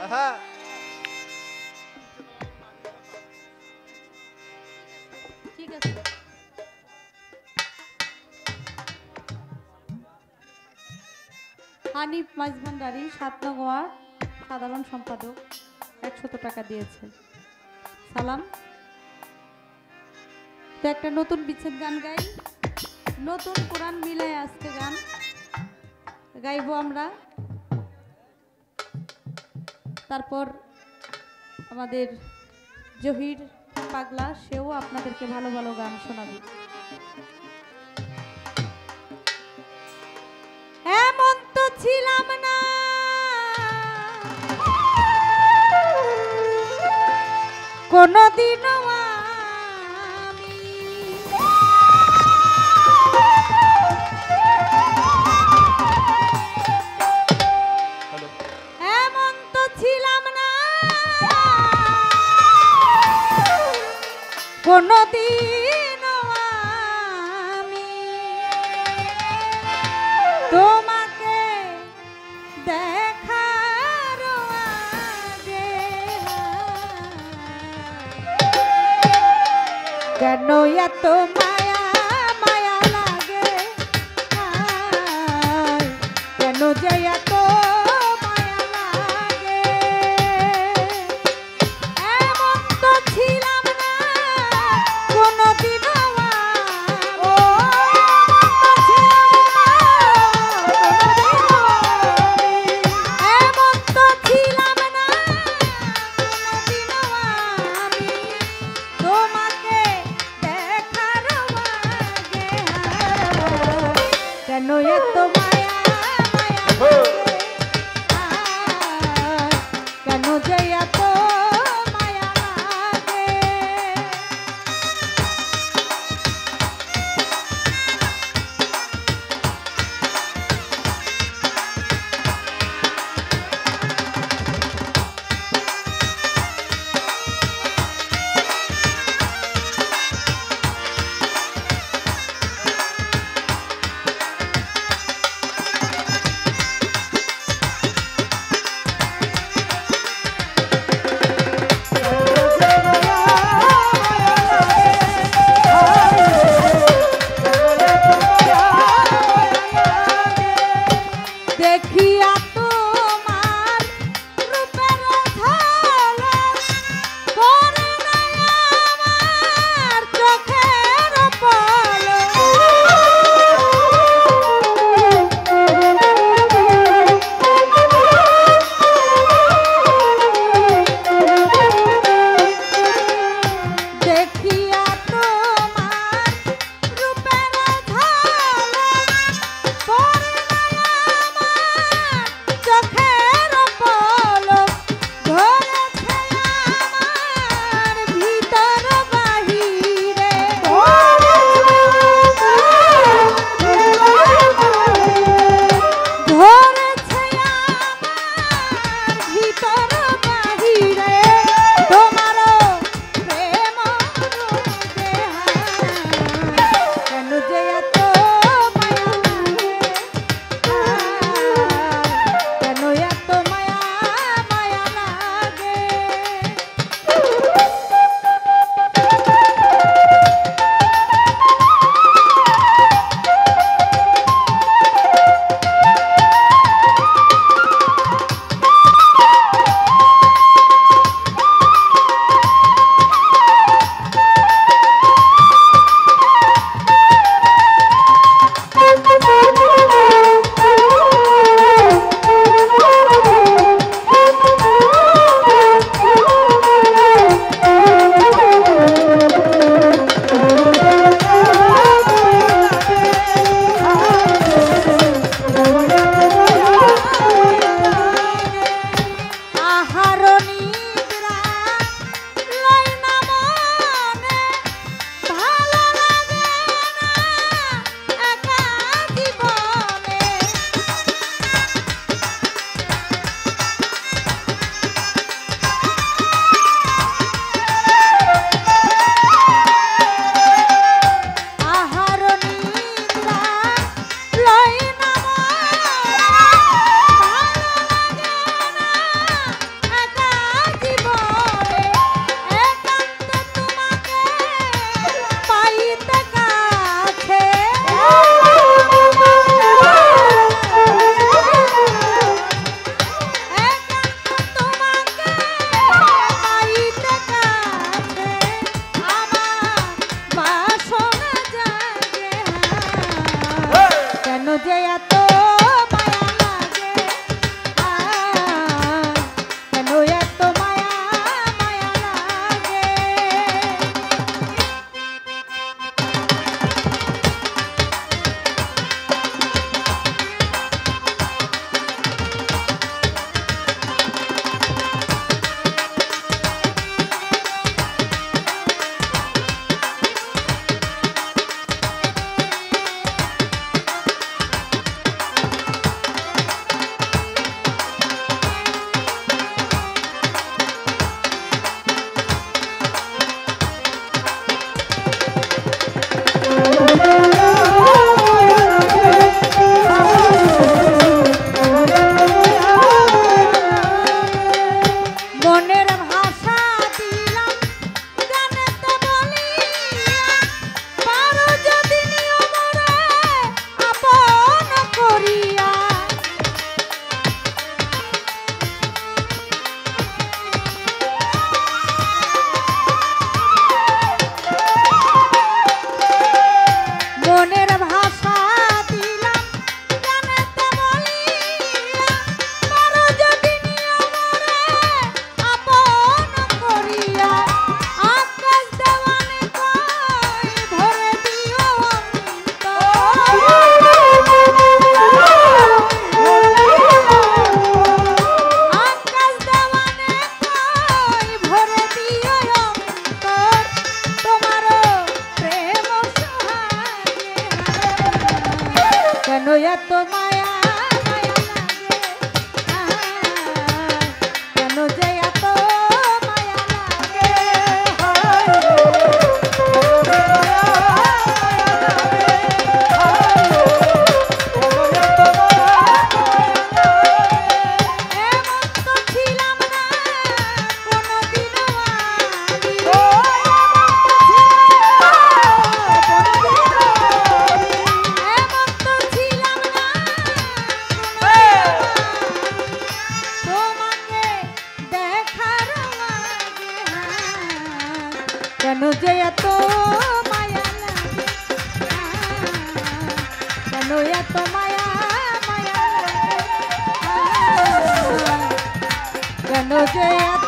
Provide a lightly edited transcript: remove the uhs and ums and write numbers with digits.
ঠিক আছে। হানিফ মাইজভান্ডারি ৭ নং ওয়ার্ড সাধারণ সম্পাদক ১০০ টাকা দিয়েছে। সালাম। তো একটা নতুন বিচ্ছেদ গান গাই, নতুন কোরআন মিলায় আজকে গান গাইবো আমরা। তারপর আমাদের জহির পাগলা সেও আপনাদেরকে ভালো ভালো গান শোনাবে। এমন তো ছিলাম না কোনদিনও আমি, এমন তো ছিলাম না কোনদিনও আমি, তোমাকে দেখার আগে কেন এত মায়া মায়া লাগে, কেন যে এত মায়া লাগে, এমন তো ছিলাম না কোনদিনও কেন এত মায়া মায়া কেন যে এত মায়া লাগে। এত মায়া মায়া লাগে কেন যে এত মায়া লাগে কেন যে এত মায়া লাগে কেন এত মায়া মায়া লাগে কেন যে এত